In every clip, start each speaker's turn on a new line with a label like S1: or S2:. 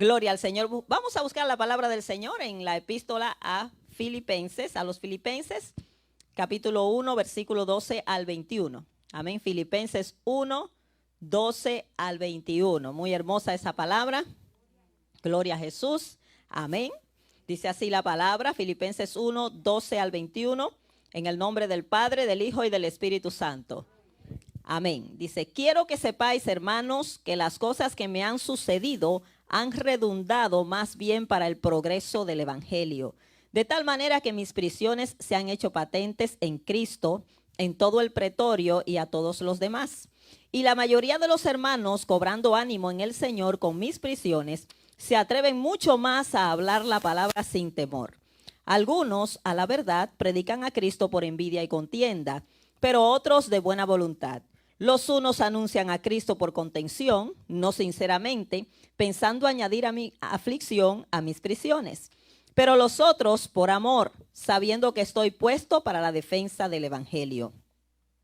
S1: Gloria al Señor. Vamos a buscar la palabra del Señor en la epístola a los Filipenses, capítulo 1, versículo 12 al 21. Amén. Filipenses 1, 12 al 21. Muy hermosa esa palabra. Gloria a Jesús. Amén. Dice así la palabra, Filipenses 1, 12 al 21, en el nombre del Padre, del Hijo y del Espíritu Santo. Amén. Dice, quiero que sepáis, hermanos, que las cosas que me han sucedido han redundado más bien para el progreso del Evangelio, de tal manera que mis prisiones se han hecho patentes en Cristo, en todo el pretorio y a todos los demás. Y la mayoría de los hermanos, cobrando ánimo en el Señor con mis prisiones, se atreven mucho más a hablar la palabra sin temor. Algunos, a la verdad, predican a Cristo por envidia y contienda, pero otros de buena voluntad. Los unos anuncian a Cristo por contención, no sinceramente, pensando añadir a mi aflicción a mis prisiones. Pero los otros por amor, sabiendo que estoy puesto para la defensa del Evangelio.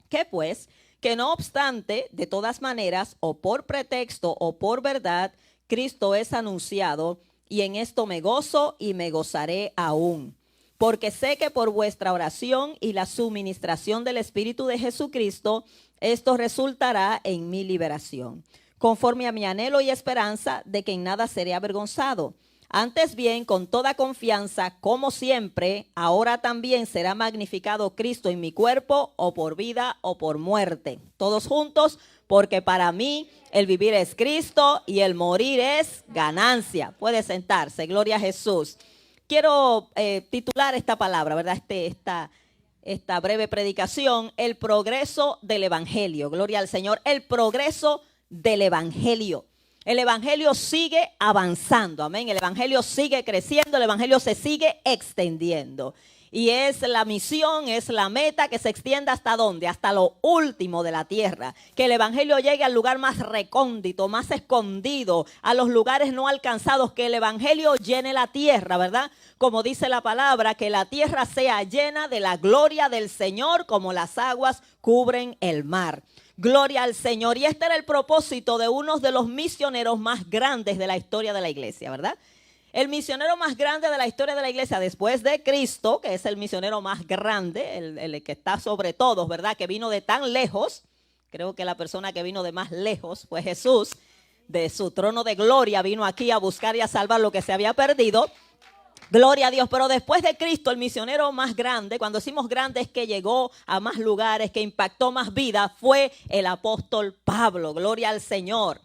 S1: ¿Qué pues? Que no obstante, de todas maneras, o por pretexto o por verdad, Cristo es anunciado, y en esto me gozo y me gozaré aún. Porque sé que por vuestra oración y la suministración del Espíritu de Jesucristo, esto resultará en mi liberación, conforme a mi anhelo y esperanza de que en nada seré avergonzado. Antes bien, con toda confianza, como siempre, ahora también será magnificado Cristo en mi cuerpo, o por vida o por muerte. Todos juntos, porque para mí el vivir es Cristo y el morir es ganancia. Puede sentarse, gloria a Jesús. Quiero titular esta palabra, ¿verdad? Esta breve predicación, el progreso del Evangelio. Gloria al Señor, el progreso del Evangelio. El Evangelio sigue avanzando, amén. El Evangelio sigue creciendo, el Evangelio se sigue extendiendo. Y es la misión, es la meta que se extienda hasta ¿dónde? Hasta lo último de la tierra. Que el Evangelio llegue al lugar más recóndito, más escondido, a los lugares no alcanzados. Que el Evangelio llene la tierra, ¿verdad? Como dice la palabra, que la tierra sea llena de la gloria del Señor como las aguas cubren el mar. Gloria al Señor. Y este era el propósito de uno de los misioneros más grandes de la historia de la iglesia, ¿verdad? El misionero más grande de la historia de la iglesia después de Cristo, que es el misionero más grande, el que está sobre todos, ¿verdad? Que vino de tan lejos. Creo que la persona que vino de más lejos fue Jesús. De su trono de gloria vino aquí a buscar y a salvar lo que se había perdido. Gloria a Dios, pero después de Cristo, el misionero más grande, cuando decimos grande es que llegó a más lugares, que impactó más vidas, fue el apóstol Pablo. Gloria al Señor.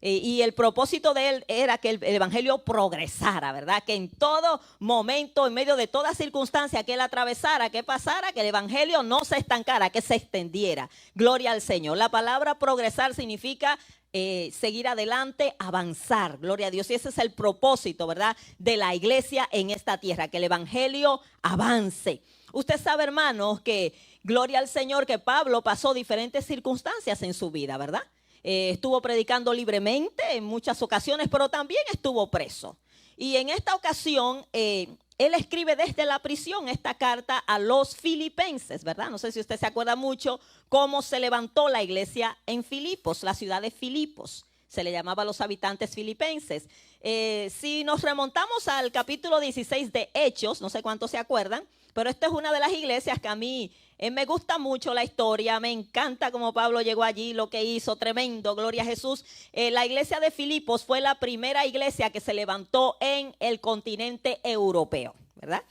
S1: Y el propósito de él era que el evangelio progresara, ¿verdad? Que en todo momento, en medio de toda circunstancia que él atravesara, que pasara, que el evangelio no se estancara, que se extendiera. Gloria al Señor. La palabra progresar significa seguir adelante, avanzar. Gloria a Dios. Y ese es el propósito, ¿verdad? De la iglesia en esta tierra, que el evangelio avance. Usted sabe, hermanos, que gloria al Señor, que Pablo pasó diferentes circunstancias en su vida, ¿verdad? Estuvo predicando libremente en muchas ocasiones, pero también estuvo preso. Y en esta ocasión, él escribe desde la prisión esta carta a los filipenses, ¿verdad? No sé si usted se acuerda mucho cómo se levantó la iglesia en Filipos, la ciudad de Filipos. Se le llamaba a los habitantes filipenses. Si nos remontamos al capítulo 16 de Hechos, no sé cuántos se acuerdan, pero esta es una de las iglesias que a mí me gusta mucho la historia, me encanta cómo Pablo llegó allí, lo que hizo, tremendo, gloria a Jesús. La iglesia de Filipos fue la primera iglesia que se levantó en el continente europeo, ¿verdad?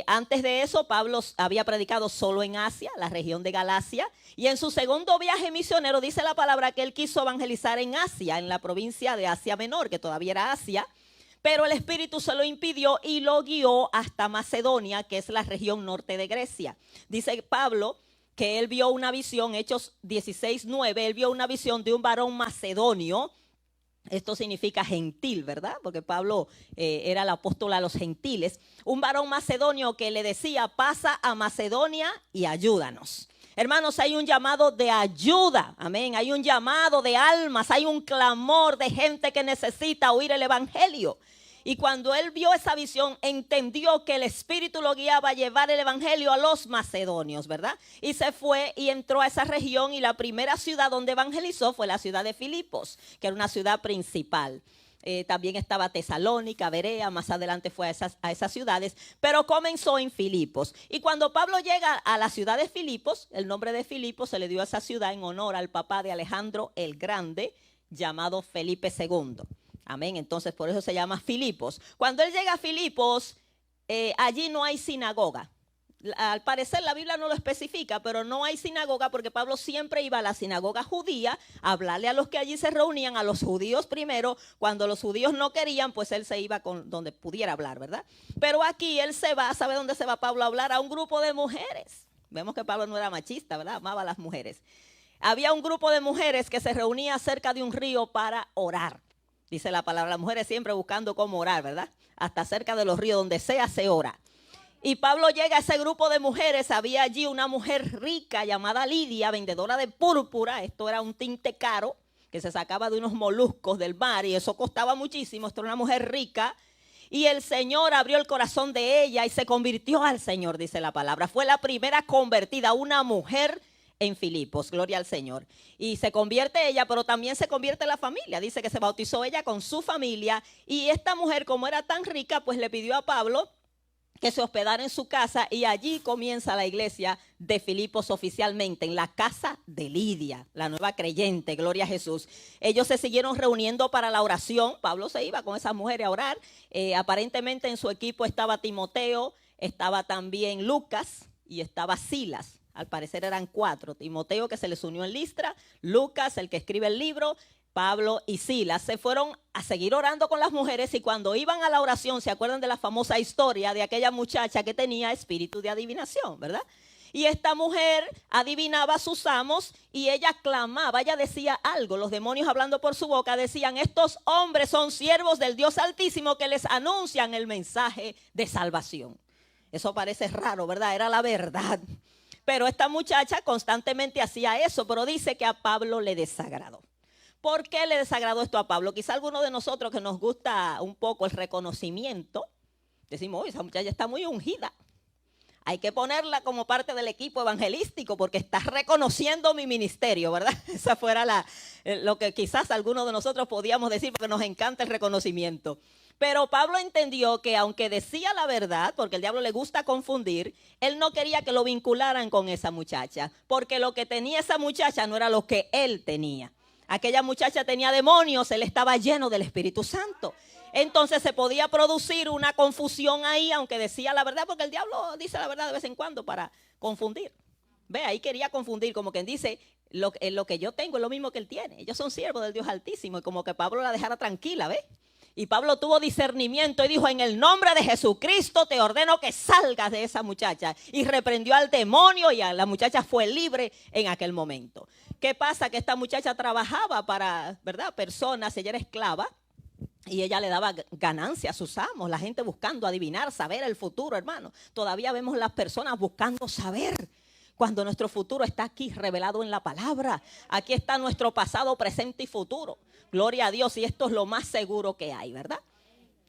S1: Antes de eso, Pablo había predicado solo en Asia, la región de Galacia, y en su segundo viaje misionero dice la palabra que él quiso evangelizar en Asia, en la provincia de Asia Menor, que todavía era Asia, pero el Espíritu se lo impidió y lo guió hasta Macedonia, que es la región norte de Grecia. Dice Pablo que él vio una visión, Hechos 16:9, él vio una visión de un varón macedonio. Esto significa gentil, ¿verdad? Porque Pablo era el apóstol a los gentiles. Un varón macedonio que le decía, pasa a Macedonia y ayúdanos. Hermanos, hay un llamado de ayuda, amén. Hay un llamado de almas, hay un clamor de gente que necesita oír el evangelio. Y cuando él vio esa visión, entendió que el Espíritu lo guiaba a llevar el evangelio a los macedonios, ¿verdad? Y se fue y entró a esa región, y la primera ciudad donde evangelizó fue la ciudad de Filipos, que era una ciudad principal. también estaba Tesalónica, Berea, más adelante fue a esas ciudades, pero comenzó en Filipos. Y cuando Pablo llega a la ciudad de Filipos, el nombre de Filipos se le dio a esa ciudad en honor al papá de Alejandro el Grande, llamado Felipe II. Amén, entonces por eso se llama Filipos. Cuando él llega a Filipos, allí no hay sinagoga. Al parecer la Biblia no lo especifica, pero no hay sinagoga porque Pablo siempre iba a la sinagoga judía a hablarle a los que allí se reunían, a los judíos primero. Cuando los judíos no querían, pues él se iba con donde pudiera hablar, ¿verdad? Pero aquí él se va, ¿sabe dónde se va Pablo a hablar? A un grupo de mujeres. Vemos que Pablo no era machista, ¿verdad? Amaba a las mujeres. Había un grupo de mujeres que se reunía cerca de un río para orar. Dice la palabra, las mujeres siempre buscando cómo orar, ¿verdad? Hasta cerca de los ríos, donde sea se ora. Y Pablo llega a ese grupo de mujeres. Había allí una mujer rica llamada Lidia, vendedora de púrpura. Esto era un tinte caro que se sacaba de unos moluscos del mar y eso costaba muchísimo. Esto era una mujer rica. Y el Señor abrió el corazón de ella y se convirtió al Señor, dice la palabra. Fue la primera convertida, una mujer en Filipos, gloria al Señor. Y se convierte ella, pero también se convierte la familia. Dice que se bautizó ella con su familia. Y esta mujer, como era tan rica, pues le pidió a Pablo que se hospedara en su casa, y allí comienza la iglesia de Filipos oficialmente, en la casa de Lidia, la nueva creyente, gloria a Jesús. Ellos se siguieron reuniendo para la oración. Pablo se iba con esas mujeres a orar. Aparentemente en su equipo estaba Timoteo, estaba también Lucas y estaba Silas. Al parecer eran 4. Timoteo, que se les unió en Listra, Lucas, el que escribe el libro, Pablo y Silas se fueron a seguir orando con las mujeres, y cuando iban a la oración, ¿se acuerdan de la famosa historia de aquella muchacha que tenía espíritu de adivinación, verdad? Y esta mujer adivinaba a sus amos y ella clamaba, ella decía algo, los demonios hablando por su boca decían: estos hombres son siervos del Dios Altísimo que les anuncian el mensaje de salvación. Eso parece raro, ¿verdad? Era la verdad. Pero esta muchacha constantemente hacía eso, pero dice que a Pablo le desagradó. ¿Por qué le desagradó esto a Pablo? Quizá alguno de nosotros que nos gusta un poco el reconocimiento, decimos: esa muchacha está muy ungida. Hay que ponerla como parte del equipo evangelístico porque está reconociendo mi ministerio, ¿verdad? Esa fuera lo que quizás algunos de nosotros podíamos decir, porque nos encanta el reconocimiento. Pero Pablo entendió que aunque decía la verdad, porque el diablo le gusta confundir, él no quería que lo vincularan con esa muchacha, porque lo que tenía esa muchacha no era lo que él tenía. Aquella muchacha tenía demonios, él estaba lleno del Espíritu Santo. Entonces se podía producir una confusión ahí, aunque decía la verdad, porque el diablo dice la verdad de vez en cuando para confundir. Ve, ahí quería confundir, como quien dice: lo que yo tengo es lo mismo que él tiene. Ellos son siervos del Dios Altísimo, y como que Pablo la dejara tranquila, ¿ve? Y Pablo tuvo discernimiento y dijo: en el nombre de Jesucristo te ordeno que salgas de esa muchacha. Y reprendió al demonio, y la muchacha fue libre en aquel momento. ¿Qué pasa? Que esta muchacha trabajaba para, ¿verdad?, personas, ella era esclava. Y ella le daba ganancia a sus amos, la gente buscando adivinar, saber el futuro, hermano. Todavía vemos las personas buscando saber, cuando nuestro futuro está aquí revelado en la palabra. Aquí está nuestro pasado, presente y futuro. Gloria a Dios, y esto es lo más seguro que hay, ¿verdad?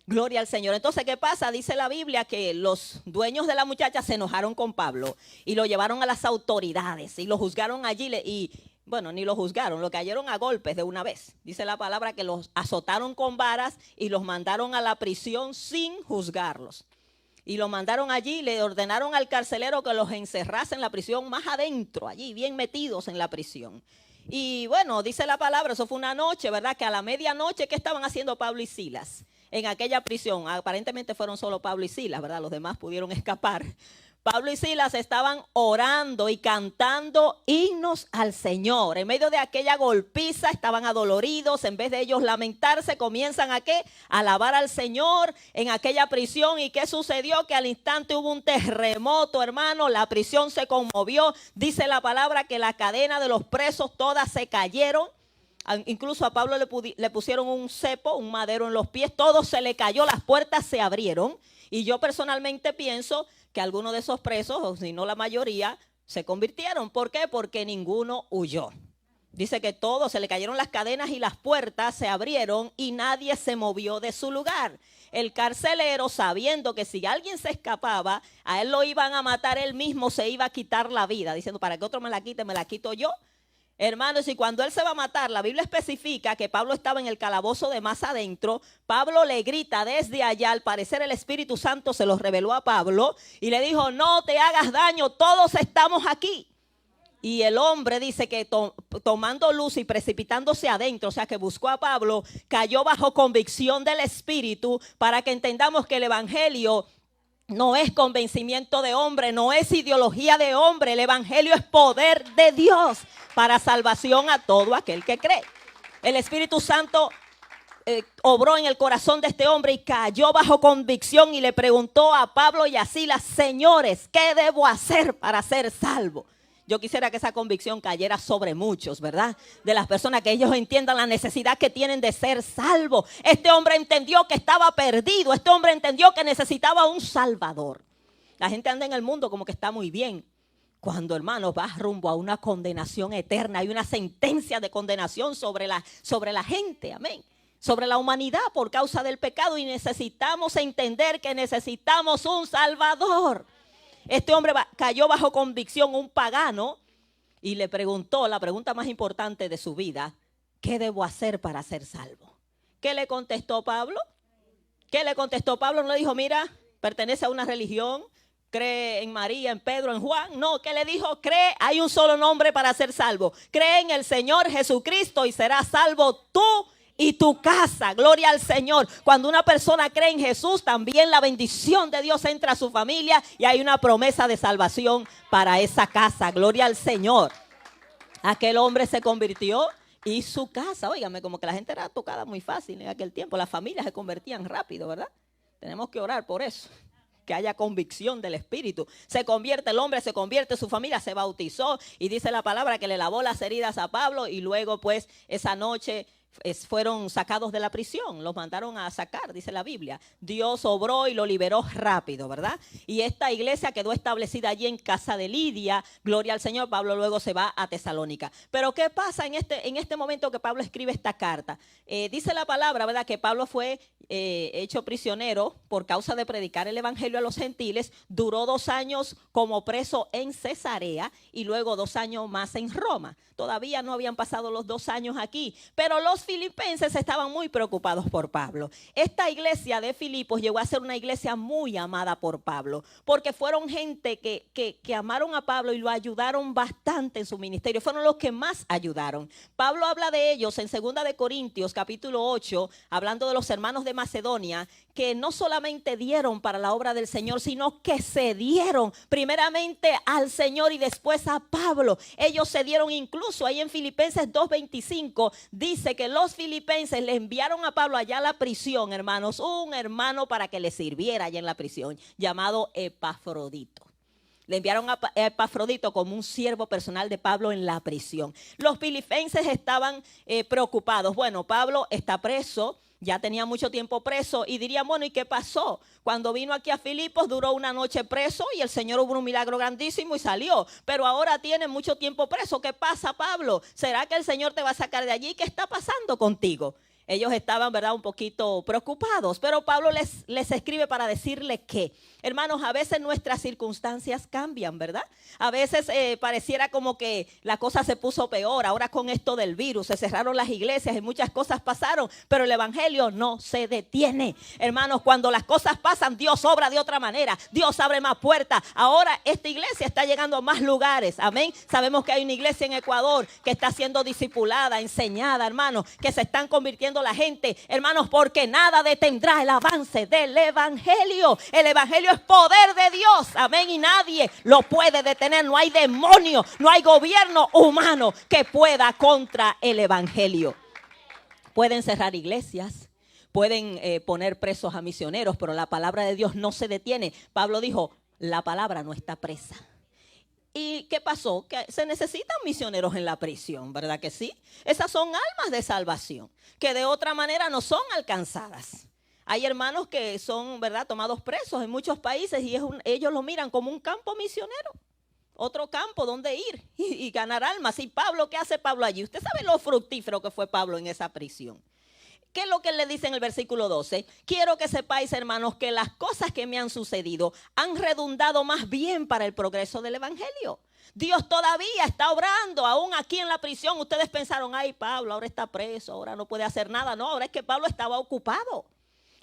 S1: Gloria al Señor. Entonces, ¿qué pasa? Dice la Biblia que los dueños de la muchacha se enojaron con Pablo y lo llevaron a las autoridades y lo juzgaron allí y... Bueno, ni lo juzgaron, lo cayeron a golpes de una vez. Dice la palabra que los azotaron con varas y los mandaron a la prisión sin juzgarlos. Y lo mandaron allí, le ordenaron al carcelero que los encerrase en la prisión más adentro, allí bien metidos en la prisión. Y bueno, dice la palabra, eso fue una noche, ¿verdad? Que a la medianoche, ¿qué estaban haciendo Pablo y Silas en aquella prisión? Aparentemente fueron solo Pablo y Silas, ¿verdad? Los demás pudieron escapar. Pablo y Silas estaban orando y cantando himnos al Señor. En medio de aquella golpiza estaban adoloridos. En vez de ellos lamentarse, comienzan a ¿qué? A alabar al Señor en aquella prisión. ¿Y qué sucedió? Que al instante hubo un terremoto, hermano. La prisión se conmovió. Dice la palabra que la cadena de los presos todas se cayeron. Incluso a Pablo le pusieron un cepo, un madero en los pies. Todo se le cayó, las puertas se abrieron. Y yo personalmente pienso que algunos de esos presos, o si no la mayoría, se convirtieron. ¿Por qué? Porque ninguno huyó. Dice que todos, se le cayeron las cadenas y las puertas se abrieron y nadie se movió de su lugar. El carcelero, sabiendo que si alguien se escapaba, a él lo iban a matar, él mismo se iba a quitar la vida, diciendo: para que otro me la quite, me la quito yo. Hermanos, y cuando él se va a matar, la Biblia especifica que Pablo estaba en el calabozo de más adentro. Pablo le grita desde allá, al parecer el Espíritu Santo se lo reveló a Pablo y le dijo, no te hagas daño, todos estamos aquí. Y el hombre dice que tomando luz y precipitándose adentro, o sea que buscó a Pablo, cayó bajo convicción del Espíritu para que entendamos que el Evangelio no es convencimiento de hombre, no es ideología de hombre. El Evangelio es poder de Dios para salvación a todo aquel que cree. El Espíritu Santo obró en el corazón de este hombre y cayó bajo convicción y le preguntó a Pablo y a Silas, señores, ¿qué debo hacer para ser salvo? Yo quisiera que esa convicción cayera sobre muchos, ¿verdad? De las personas, que ellos entiendan la necesidad que tienen de ser salvos. Este hombre entendió que estaba perdido. Este hombre entendió que necesitaba un salvador. La gente anda en el mundo como que está muy bien. Cuando, hermanos, vas rumbo a una condenación eterna, hay una sentencia de condenación sobre la gente, amén. Sobre la humanidad por causa del pecado, y necesitamos entender que necesitamos un salvador. Este hombre cayó bajo convicción, un pagano, y le preguntó la pregunta más importante de su vida: ¿qué debo hacer para ser salvo? ¿Qué le contestó Pablo? ¿Qué le contestó Pablo? No le dijo, mira, pertenece a una religión, cree en María, en Pedro, en Juan. No, ¿qué le dijo? Cree, hay un solo nombre para ser salvo. Cree en el Señor Jesucristo y serás salvo tú y tu casa. Gloria al Señor. Cuando una persona cree en Jesús, también la bendición de Dios entra a su familia y hay una promesa de salvación para esa casa. Gloria al Señor. Aquel hombre se convirtió y su casa, óigame, como que la gente era tocada muy fácil en aquel tiempo. Las familias se convertían rápido, ¿verdad? Tenemos que orar por eso, que haya convicción del Espíritu. Se convierte el hombre, se convierte su familia, se bautizó, y dice la palabra que le lavó las heridas a Pablo, y luego pues esa noche fueron sacados de la prisión, los mandaron a sacar, dice la Biblia. Dios obró y lo liberó rápido, ¿verdad? Y esta iglesia quedó establecida allí en casa de Lidia, gloria al Señor. Pablo luego se va a Tesalónica. Pero ¿qué pasa en este momento que Pablo escribe esta carta? Dice la palabra, ¿verdad?, que Pablo fue hecho prisionero por causa de predicar el evangelio a los gentiles. Duró 2 años como preso en Cesarea y luego 2 años más en Roma. Todavía no habían pasado los 2 años aquí, pero los filipenses estaban muy preocupados por Pablo. Esta iglesia de Filipos llegó a ser una iglesia muy amada por Pablo, porque fueron gente que amaron a Pablo y lo ayudaron bastante en su ministerio. Fueron los que más ayudaron. Pablo habla de ellos en 2 de Corintios capítulo 8, hablando de los hermanos de Macedonia, que no solamente dieron para la obra del Señor, sino que se dieron primeramente al Señor y después a Pablo. Ellos se dieron, incluso ahí en Filipenses 2:25 dice que los filipenses le enviaron a Pablo allá a la prisión, hermanos, un hermano para que le sirviera allá en la prisión, llamado Epafrodito. Le enviaron a Epafrodito como un siervo personal de Pablo en la prisión. Los filipenses estaban preocupados. Bueno, Pablo está preso, ya tenía mucho tiempo preso, y dirían, bueno, ¿y qué pasó? Cuando vino aquí a Filipos duró una noche preso y el Señor hubo un milagro grandísimo y salió. Pero ahora tiene mucho tiempo preso. ¿Qué pasa, Pablo? ¿Será que el Señor te va a sacar de allí? ¿Qué está pasando contigo? Ellos estaban, ¿verdad?, un poquito preocupados, pero Pablo les escribe para decirle que, hermanos, a veces nuestras circunstancias cambian, ¿verdad? A veces pareciera como que la cosa se puso peor. Ahora con esto del virus, se cerraron las iglesias y muchas cosas pasaron, pero el evangelio no se detiene. Hermanos, cuando las cosas pasan, Dios obra de otra manera, Dios abre más puertas. Ahora esta iglesia está llegando a más lugares, amén. Sabemos que hay una iglesia en Ecuador que está siendo discipulada, enseñada, hermanos, que se están convirtiendo la gente, hermanos, porque nada detendrá el avance del evangelio. El evangelio es poder de Dios, amén, y nadie lo puede detener. No hay demonio, no hay gobierno humano que pueda contra el evangelio. Pueden cerrar iglesias, pueden poner presos a misioneros, pero la palabra de Dios no se detiene. Pablo dijo, la palabra no está presa. ¿Y qué pasó? Que se necesitan misioneros en la prisión, ¿verdad que sí? Esas son almas de salvación que de otra manera no son alcanzadas. Hay hermanos que son, ¿verdad?, tomados presos en muchos países y ellos lo miran como un campo misionero. Otro campo donde ir y ganar almas. ¿Y Pablo, qué hace Pablo allí? Usted sabe lo fructífero que fue Pablo en esa prisión. ¿Qué es lo que él le dice en el versículo 12? Quiero que sepáis, hermanos, que las cosas que me han sucedido han redundado más bien para el progreso del evangelio. Dios todavía está obrando, aún aquí en la prisión. Ustedes pensaron, ay, Pablo ahora está preso, ahora no puede hacer nada. No, ahora es que Pablo estaba ocupado.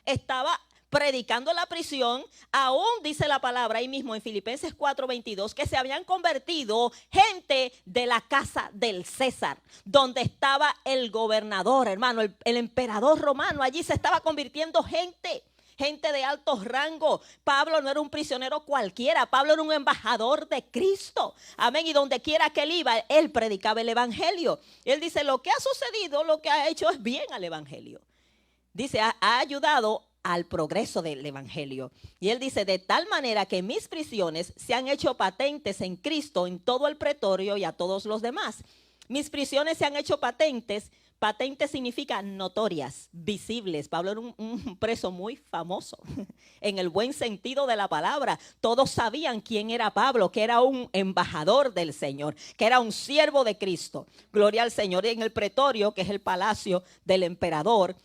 S1: Estaba predicando en la prisión, aún dice la palabra ahí mismo en Filipenses 4:22, que se habían convertido gente de la casa del César, donde estaba el gobernador, hermano, el emperador romano. Allí se estaba convirtiendo gente de altos rangos. Pablo no era un prisionero cualquiera, Pablo era un embajador de Cristo. Amén. Y donde quiera que él iba, él predicaba el evangelio. Él dice, lo que ha sucedido, lo que ha hecho es bien al evangelio. Dice, ha ayudado al progreso del evangelio. Y él dice, de tal manera que mis prisiones se han hecho patentes en Cristo en todo el pretorio y a todos los demás. Mis prisiones se han hecho patentes. Patentes significa notorias, visibles. Pablo era un preso muy famoso, en el buen sentido de la palabra. Todos sabían quién era Pablo, que era un embajador del Señor, que era un siervo de Cristo. Gloria al Señor. Y en el pretorio, que es el palacio del emperador,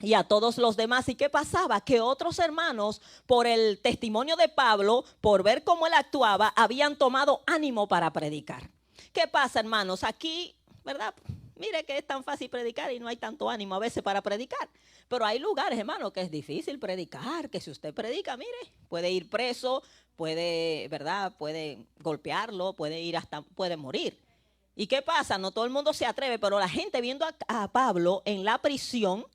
S1: y a todos los demás. ¿Y qué pasaba? Que otros hermanos, por el testimonio de Pablo, por ver cómo él actuaba, habían tomado ánimo para predicar. ¿Qué pasa, hermanos? Aquí, ¿verdad? Mire que es tan fácil predicar y no hay tanto ánimo a veces para predicar. Pero hay lugares, hermano, que es difícil predicar, que si usted predica, mire, puede ir preso, puede, ¿verdad? Puede golpearlo, puede morir. ¿Y qué pasa? No todo el mundo se atreve, pero la gente viendo a Pablo en la prisión,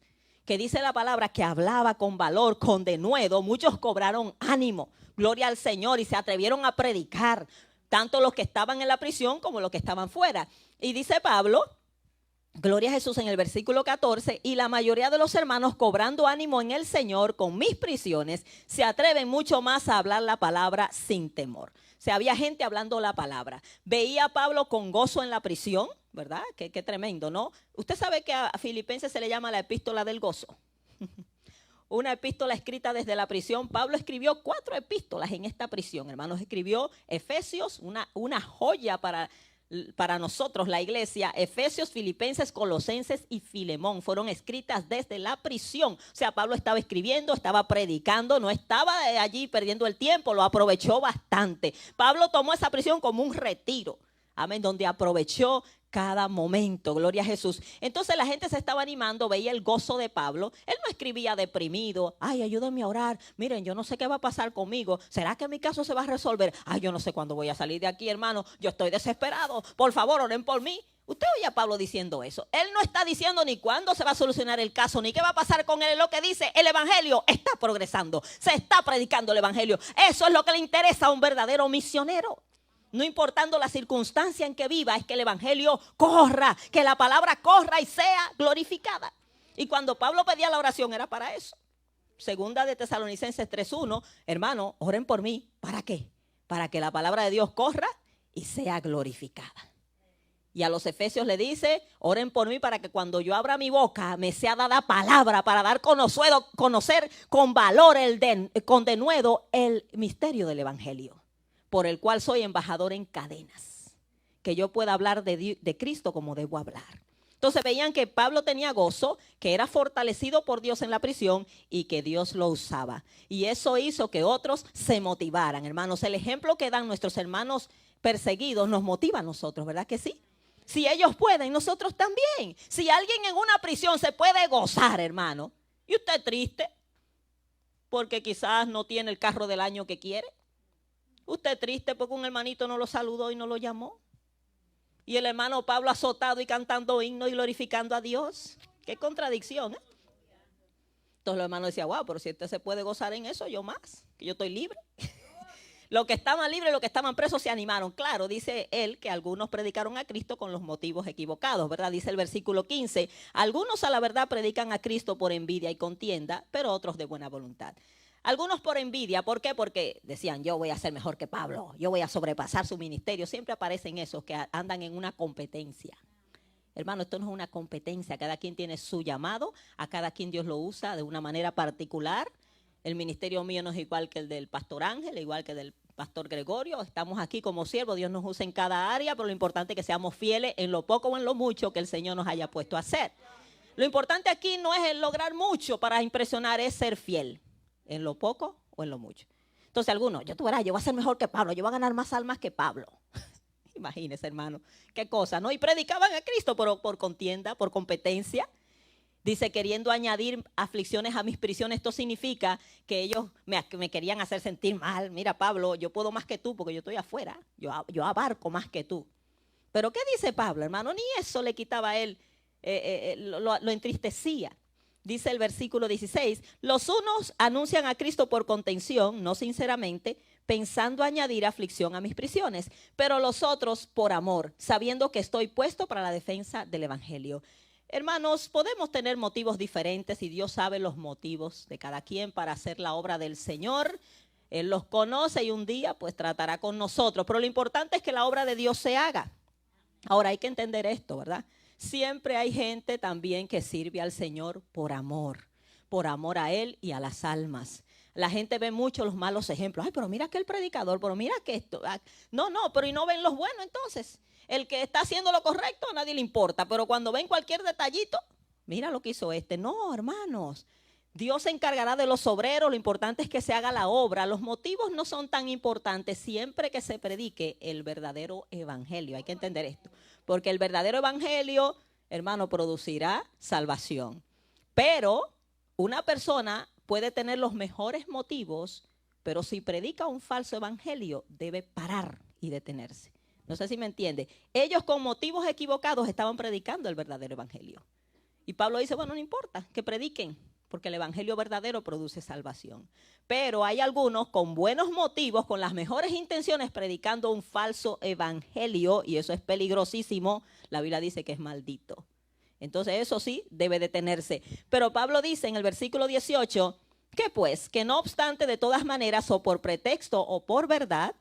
S1: que dice la palabra que hablaba con valor, con denuedo, muchos cobraron ánimo, gloria al Señor, y se atrevieron a predicar, tanto los que estaban en la prisión como los que estaban fuera. Y dice Pablo, gloria a Jesús, en el versículo 14, y la mayoría de los hermanos, cobrando ánimo en el Señor con mis prisiones, se atreven mucho más a hablar la palabra sin temor. O sea, había gente hablando la palabra. Veía a Pablo con gozo en la prisión, ¿verdad? Qué tremendo, ¿no? Usted sabe que a Filipenses se le llama la epístola del gozo. Una epístola escrita desde la prisión. Pablo escribió 4 epístolas en esta prisión, hermanos. Escribió Efesios, una joya para nosotros, la iglesia. Efesios, Filipenses, Colosenses y Filemón fueron escritas desde la prisión. O sea, Pablo estaba escribiendo, estaba predicando, no estaba allí perdiendo el tiempo, lo aprovechó bastante. Pablo tomó esa prisión como un retiro, amén, donde aprovechó cada momento, gloria a Jesús. Entonces la gente se estaba animando, veía el gozo de Pablo. Él no escribía deprimido, ay, ayúdenme a orar, miren, yo no sé qué va a pasar conmigo, ¿será que mi caso se va a resolver? Ay, yo no sé cuándo voy a salir de aquí, hermano, yo estoy desesperado, por favor, oren por mí. Usted oye a Pablo diciendo eso. Él no está diciendo ni cuándo se va a solucionar el caso, ni qué va a pasar con él. Lo que dice, el evangelio está progresando, se está predicando el evangelio. Eso es lo que le interesa a un verdadero misionero. No importando la circunstancia en que viva, es que el evangelio corra, que la palabra corra y sea glorificada. Y cuando Pablo pedía la oración era para eso. Segunda de Tesalonicenses 3:1, hermano, oren por mí. ¿Para qué? Para que la palabra de Dios corra y sea glorificada. Y a los efesios le dice, oren por mí para que cuando yo abra mi boca me sea dada palabra para dar conocer con valor, con denuedo, el misterio del evangelio, por el cual soy embajador en cadenas, que yo pueda hablar de Cristo como debo hablar. Entonces veían que Pablo tenía gozo, que era fortalecido por Dios en la prisión y que Dios lo usaba. Y eso hizo que otros se motivaran, hermanos. El ejemplo que dan nuestros hermanos perseguidos nos motiva a nosotros, ¿verdad que sí? Si ellos pueden, nosotros también. Si alguien en una prisión se puede gozar, hermano, y usted triste porque quizás no tiene el carro del año que quiere. Usted triste porque un hermanito no lo saludó y no lo llamó. Y el hermano Pablo azotado y cantando himnos y glorificando a Dios. Qué contradicción, ¿eh? Entonces los hermanos decían, wow, pero si usted se puede gozar en eso, yo más, que yo estoy libre. Los que estaban libres, los que estaban presos se animaron. Claro, dice él que algunos predicaron a Cristo con los motivos equivocados, ¿verdad? Dice el versículo 15, algunos a la verdad predican a Cristo por envidia y contienda, pero otros de buena voluntad. Algunos por envidia, ¿por qué? Porque decían, yo voy a ser mejor que Pablo, yo voy a sobrepasar su ministerio. Siempre aparecen esos que andan en una competencia. Hermano, esto no es una competencia, cada quien tiene su llamado, a cada quien Dios lo usa de una manera particular. El ministerio mío no es igual que el del pastor Ángel, igual que el del pastor Gregorio. Estamos aquí como siervos, Dios nos usa en cada área, pero lo importante es que seamos fieles en lo poco o en lo mucho que el Señor nos haya puesto a hacer. Lo importante aquí no es el lograr mucho para impresionar, es ser fiel en lo poco o en lo mucho. Entonces algunos, yo tú verás, yo voy a ser mejor que Pablo, yo voy a ganar más almas que Pablo. Imagínese, hermano, qué cosa, ¿no? Y predicaban a Cristo por contienda, por competencia. Dice, queriendo añadir aflicciones a mis prisiones. Esto significa que ellos me querían hacer sentir mal. Mira, Pablo, yo puedo más que tú porque yo estoy afuera. Yo abarco más que tú. Pero ¿qué dice Pablo, hermano? Ni eso le quitaba a él, lo entristecía. Dice el versículo 16, los unos anuncian a Cristo por contención, no sinceramente, pensando añadir aflicción a mis prisiones, pero los otros por amor, sabiendo que estoy puesto para la defensa del evangelio. Hermanos, podemos tener motivos diferentes y Dios sabe los motivos de cada quien para hacer la obra del Señor. Él los conoce y un día pues tratará con nosotros, pero lo importante es que la obra de Dios se haga. Ahora hay que entender esto, ¿verdad? Siempre hay gente también que sirve al Señor por amor a Él y a las almas. La gente ve mucho los malos ejemplos. Ay, pero mira que el predicador, pero mira que esto. No, pero y no ven los buenos entonces. El que está haciendo lo correcto a nadie le importa, pero cuando ven cualquier detallito, mira lo que hizo este. No, hermanos, Dios se encargará de los obreros, lo importante es que se haga la obra. Los motivos no son tan importantes siempre que se predique el verdadero evangelio. Hay que entender esto, porque el verdadero evangelio, hermano, producirá salvación. Pero una persona puede tener los mejores motivos, pero si predica un falso evangelio, debe parar y detenerse. No sé si me entiende. Ellos con motivos equivocados estaban predicando el verdadero evangelio. Y Pablo dice, bueno, no importa, que prediquen, porque el evangelio verdadero produce salvación. Pero hay algunos con buenos motivos, con las mejores intenciones, predicando un falso evangelio, y eso es peligrosísimo. La Biblia dice que es maldito. Entonces eso sí debe detenerse. Pero Pablo dice en el versículo 18, que pues, que no obstante de todas maneras, o por pretexto o por verdad,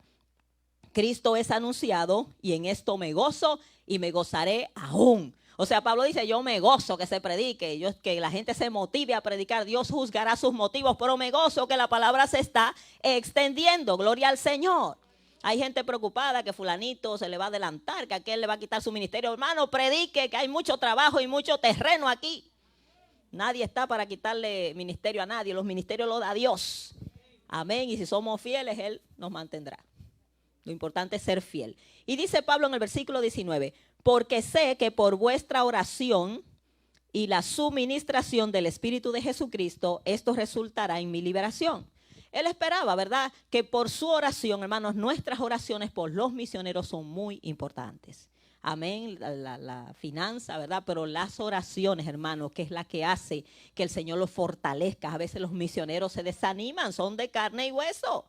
S1: Cristo es anunciado, y en esto me gozo y me gozaré aún. O sea, Pablo dice, yo me gozo que se predique, que la gente se motive a predicar. Dios juzgará sus motivos, pero me gozo que la palabra se está extendiendo. Gloria al Señor. Hay gente preocupada que fulanito se le va a adelantar, que aquel le va a quitar su ministerio. Hermano, predique, que hay mucho trabajo y mucho terreno aquí. Nadie está para quitarle ministerio a nadie. Los ministerios los da Dios. Amén. Y si somos fieles, Él nos mantendrá. Lo importante es ser fiel. Y dice Pablo en el versículo 19, porque sé que por vuestra oración y la suministración del Espíritu de Jesucristo, esto resultará en mi liberación. Él esperaba, ¿verdad?, que por su oración, hermanos, nuestras oraciones por los misioneros son muy importantes. Amén, la finanza, ¿verdad? Pero las oraciones, hermanos, que es la que hace que el Señor los fortalezca. A veces los misioneros se desaniman, son de carne y hueso.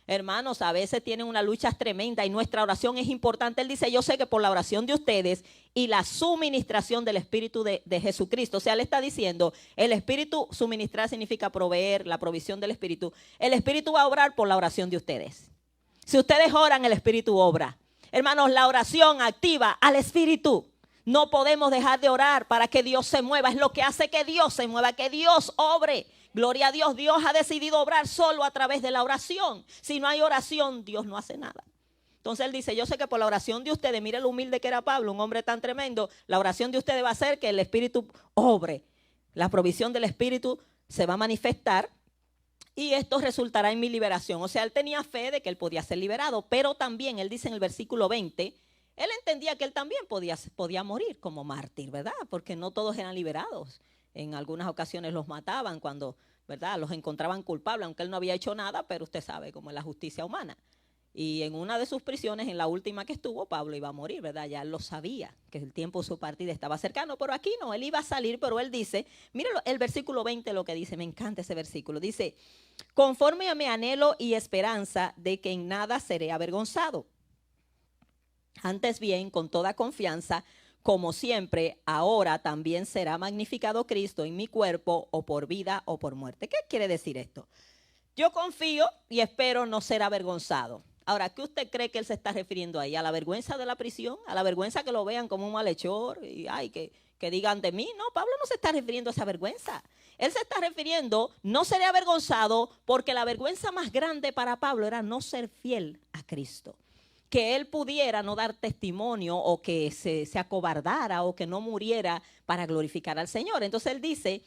S1: Hermanos, a veces tienen una lucha tremenda y nuestra oración es importante. Él dice, yo sé que por la oración de ustedes y la suministración del Espíritu de Jesucristo, o sea, le está diciendo, el Espíritu suministrar significa proveer, la provisión del Espíritu. El Espíritu va a obrar por la oración de ustedes. Si ustedes oran, el Espíritu obra. Hermanos, la oración activa al Espíritu. No podemos dejar de orar para que Dios se mueva. Es lo que hace que Dios se mueva, que Dios obre. Gloria a Dios, Dios ha decidido obrar solo a través de la oración. Si no hay oración, Dios no hace nada. Entonces él dice, yo sé que por la oración de ustedes, mire lo humilde que era Pablo, un hombre tan tremendo, la oración de ustedes va a hacer que el Espíritu obre. La provisión del Espíritu se va a manifestar y esto resultará en mi liberación. O sea, él tenía fe de que él podía ser liberado, pero también él dice en el versículo 20, él entendía que él también podía morir como mártir, ¿verdad? Porque no todos eran liberados. En algunas ocasiones los mataban cuando, ¿verdad?, los encontraban culpables, aunque él no había hecho nada, pero usted sabe cómo es la justicia humana. Y en una de sus prisiones, en la última que estuvo, Pablo iba a morir, ¿verdad? Ya él lo sabía, que el tiempo de su partida estaba cercano, pero aquí no, él iba a salir, pero él dice, mire el versículo 20 lo que dice, me encanta ese versículo, dice, conforme a mi anhelo y esperanza de que en nada seré avergonzado. Antes bien, con toda confianza, como siempre, ahora también será magnificado Cristo en mi cuerpo, o por vida o por muerte. ¿Qué quiere decir esto? Yo confío y espero no ser avergonzado. Ahora, ¿qué usted cree que él se está refiriendo ahí? ¿A la vergüenza de la prisión? ¿A la vergüenza que lo vean como un malhechor? Y ay, que digan de mí. No, Pablo no se está refiriendo a esa vergüenza. Él se está refiriendo, no seré avergonzado, porque la vergüenza más grande para Pablo era no ser fiel a Cristo. que él pudiera no dar testimonio o que se acobardara o que no muriera para glorificar al Señor. Entonces él dice,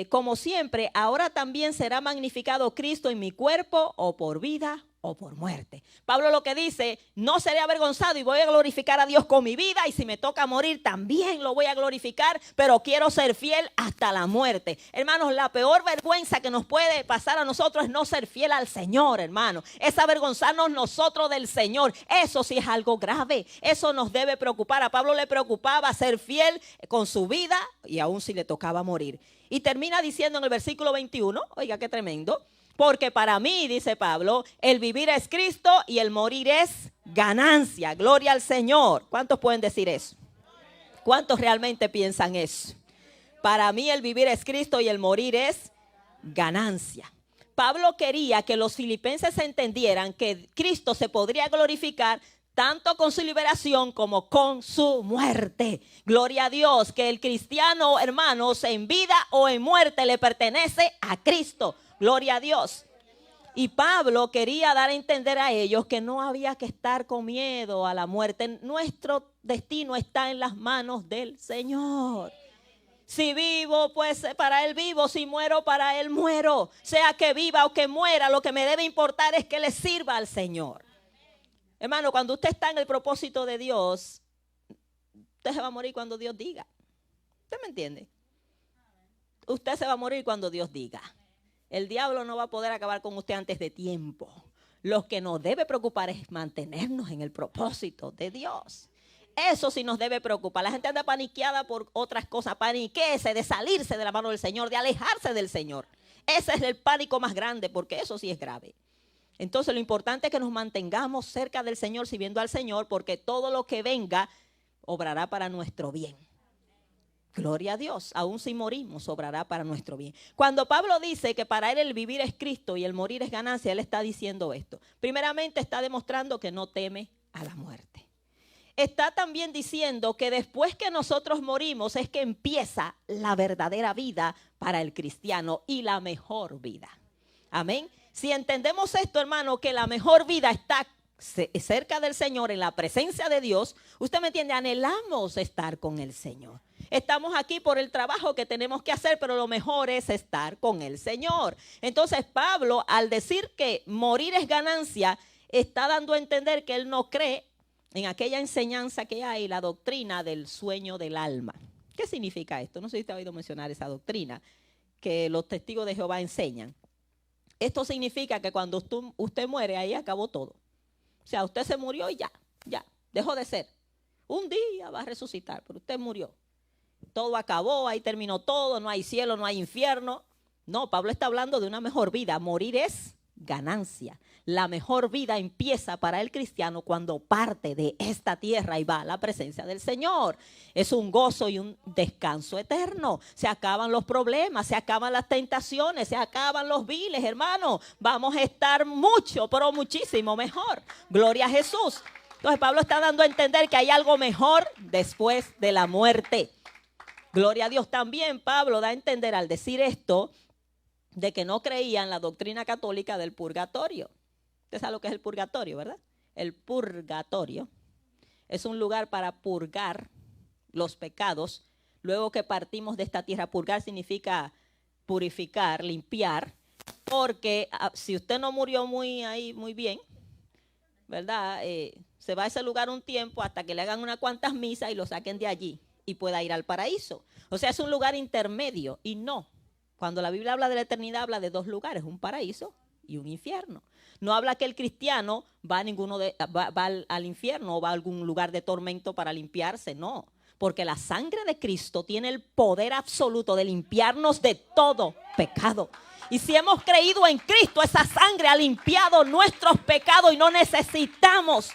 S1: como siempre, ahora también será magnificado Cristo en mi cuerpo, o por vida o por muerte. Pablo lo que dice, no seré avergonzado y voy a glorificar a Dios con mi vida, y si me toca morir también lo voy a glorificar, pero quiero ser fiel hasta la muerte. Hermanos, la peor vergüenza que nos puede pasar a nosotros es no ser fiel al Señor, hermano. Es avergonzarnos nosotros del Señor. Eso sí es algo grave. Eso nos debe preocupar. A Pablo le preocupaba ser fiel con su vida y aún si le tocaba morir. Y termina diciendo en el versículo 21, oiga qué tremendo, porque para mí, dice Pablo, el vivir es Cristo y el morir es ganancia. Gloria al Señor. ¿Cuántos pueden decir eso? ¿Cuántos realmente piensan eso? Para mí el vivir es Cristo y el morir es ganancia. Pablo quería que los filipenses entendieran que Cristo se podría glorificar tanto con su liberación como con su muerte. Gloria a Dios, que el cristiano, hermanos, en vida o en muerte le pertenece a Cristo. Gloria a Dios. Y Pablo quería dar a entender a ellos que no había que estar con miedo a la muerte. Nuestro destino está en las manos del Señor. Si vivo, pues para Él vivo. Si muero, para Él muero. Sea que viva o que muera, lo que me debe importar es que le sirva al Señor. Hermano, cuando usted está en el propósito de Dios, usted se va a morir cuando Dios diga. ¿Usted me entiende? Usted se va a morir cuando Dios diga. El diablo no va a poder acabar con usted antes de tiempo. Lo que nos debe preocupar es mantenernos en el propósito de Dios. Eso sí nos debe preocupar. La gente anda paniqueada por otras cosas. Paniquéese de salirse de la mano del Señor, de alejarse del Señor. Ese es el pánico más grande, porque eso sí es grave. Entonces lo importante es que nos mantengamos cerca del Señor, sirviendo al Señor, porque todo lo que venga obrará para nuestro bien. Gloria a Dios, aún si morimos, obrará para nuestro bien. Cuando Pablo dice que para él el vivir es Cristo y el morir es ganancia, él está diciendo esto. Primeramente está demostrando que no teme a la muerte. Está también diciendo que después que nosotros morimos es que empieza la verdadera vida para el cristiano y la mejor vida. Amén. Si entendemos esto, hermano, que la mejor vida está cerca del Señor, en la presencia de Dios, usted me entiende, anhelamos estar con el Señor. Estamos aquí por el trabajo que tenemos que hacer, pero lo mejor es estar con el Señor. Entonces Pablo, al decir que morir es ganancia, está dando a entender que él no cree en aquella enseñanza que hay, la doctrina del sueño del alma. ¿Qué significa esto? No sé si usted ha oído mencionar esa doctrina que los testigos de Jehová enseñan. Esto significa que cuando usted muere, ahí acabó todo. O sea, usted se murió y ya, dejó de ser. Un día va a resucitar, pero usted murió. Todo acabó, ahí terminó todo, no hay cielo, no hay infierno. No, Pablo está hablando de una mejor vida. Morir es ganancia. La mejor vida empieza para el cristiano cuando parte de esta tierra y va a la presencia del Señor. Es un gozo y un descanso eterno. Se acaban los problemas, se acaban las tentaciones, se acaban los viles, hermano. Vamos a estar mucho, pero muchísimo mejor. Gloria a Jesús. Entonces Pablo está dando a entender que hay algo mejor después de la muerte. Gloria a Dios. También Pablo da a entender al decir esto de que no creía en la doctrina católica del purgatorio. Usted sabe lo que es el purgatorio, ¿verdad? El purgatorio es un lugar para purgar los pecados. Luego que partimos de esta tierra, purgar significa purificar, limpiar. Porque si usted no murió muy bien, ¿verdad? Se va a ese lugar un tiempo hasta que le hagan unas cuantas misas y lo saquen de allí y pueda ir al paraíso. O sea, es un lugar intermedio y no. Cuando la Biblia habla de la eternidad, habla de dos lugares, un paraíso y un infierno. No habla que el cristiano va al infierno o va a algún lugar de tormento para limpiarse, no. Porque la sangre de Cristo tiene el poder absoluto de limpiarnos de todo pecado. Y si hemos creído en Cristo, esa sangre ha limpiado nuestros pecados y no necesitamos,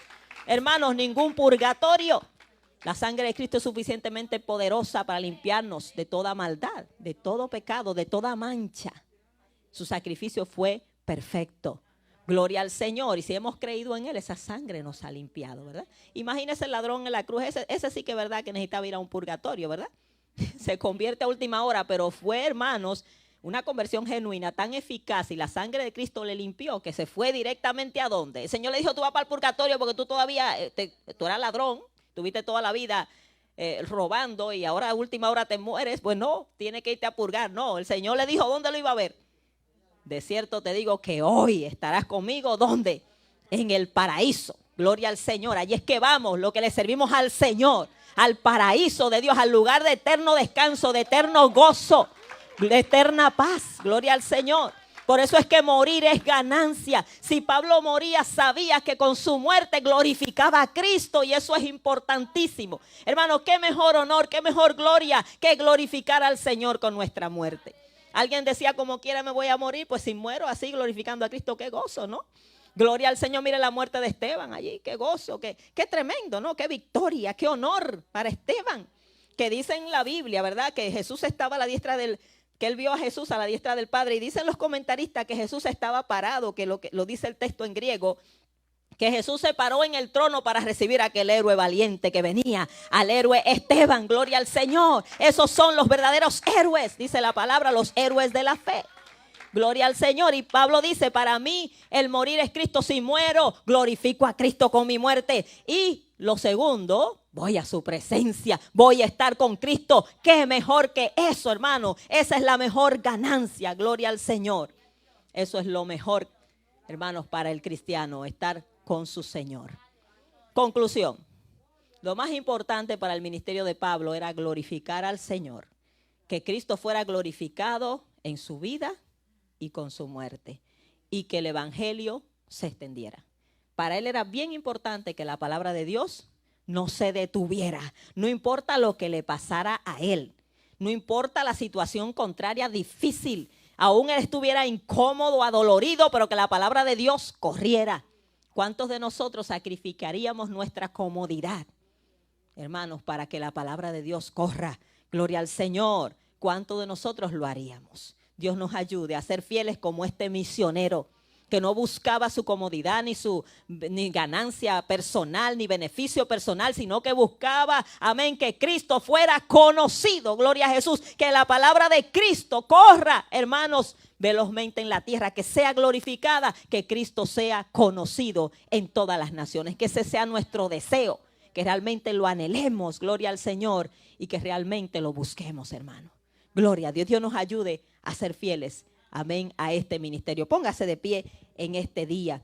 S1: hermanos, ningún purgatorio. La sangre de Cristo es suficientemente poderosa para limpiarnos de toda maldad, de todo pecado, de toda mancha. Su sacrificio fue perfecto. Gloria al Señor. Y si hemos creído en Él, esa sangre nos ha limpiado, ¿verdad? Imagínese el ladrón en la cruz. Ese sí que es verdad que necesitaba ir a un purgatorio, ¿verdad? Se convierte a última hora, pero fue, hermanos, Una conversión genuina, tan eficaz, y la sangre de Cristo le limpió, que se fue directamente ¿a dónde? El Señor le dijo, tú vas para el purgatorio porque tú todavía, tú eras ladrón, tuviste toda la vida robando y ahora a última hora te mueres. Pues no, tiene que irte a purgar. No, el Señor le dijo, ¿dónde lo iba a ver? De cierto te digo que hoy estarás conmigo, ¿dónde? En el paraíso. Gloria al Señor. Allí es que vamos, lo que le servimos al Señor, al paraíso de Dios, al lugar de eterno descanso, de eterno gozo, de eterna paz. Gloria al Señor. Por eso es que morir es ganancia. Si Pablo moría, sabía que con su muerte glorificaba a Cristo, y eso es importantísimo. Hermano, qué mejor honor, qué mejor gloria que glorificar al Señor con nuestra muerte. Alguien decía, como quiera me voy a morir. Pues si muero así glorificando a Cristo, qué gozo, ¿no? Gloria al Señor. Mire la muerte de Esteban allí, qué gozo, qué tremendo, ¿no? Qué victoria, qué honor para Esteban. Que dice en la Biblia, ¿verdad? Que Jesús estaba a la diestra que él vio a Jesús a la diestra del Padre. Y dicen los comentaristas que Jesús estaba parado, que lo dice el texto en griego, que Jesús se paró en el trono para recibir a aquel héroe valiente que venía, al héroe Esteban. Gloria al Señor. Esos son los verdaderos héroes, dice la palabra, los héroes de la fe. Gloria al Señor. Y Pablo dice, para mí el morir es Cristo. Si muero, glorifico a Cristo con mi muerte. Y lo segundo, voy a su presencia, voy a estar con Cristo. ¿Qué mejor que eso, hermano? Esa es la mejor ganancia. Gloria al Señor. Eso es lo mejor, hermanos, para el cristiano, estar con su Señor. Conclusión. Lo más importante para el ministerio de Pablo era glorificar al Señor. Que Cristo fuera glorificado en su vida y con su muerte, y que el evangelio se extendiera. Para él era bien importante que la palabra de Dios no se detuviera. No importa lo que le pasara a él, no importa la situación contraria difícil, aún él estuviera incómodo, adolorido, pero que la palabra de Dios corriera. ¿Cuántos de nosotros sacrificaríamos nuestra comodidad, hermanos, para que la palabra de Dios corra? Gloria al Señor. ¿Cuántos de nosotros lo haríamos? Dios nos ayude a ser fieles como este misionero que no buscaba su comodidad ni ganancia personal, ni beneficio personal, sino que buscaba, amén, que Cristo fuera conocido. Gloria a Jesús. Que la palabra de Cristo corra, hermanos, velozmente en la tierra, que sea glorificada, que Cristo sea conocido en todas las naciones. Que ese sea nuestro deseo, que realmente lo anhelemos, gloria al Señor, y que realmente lo busquemos, hermano. Gloria a Dios. Dios nos ayude a ser fieles, amén, a este ministerio. Póngase de pie en este día.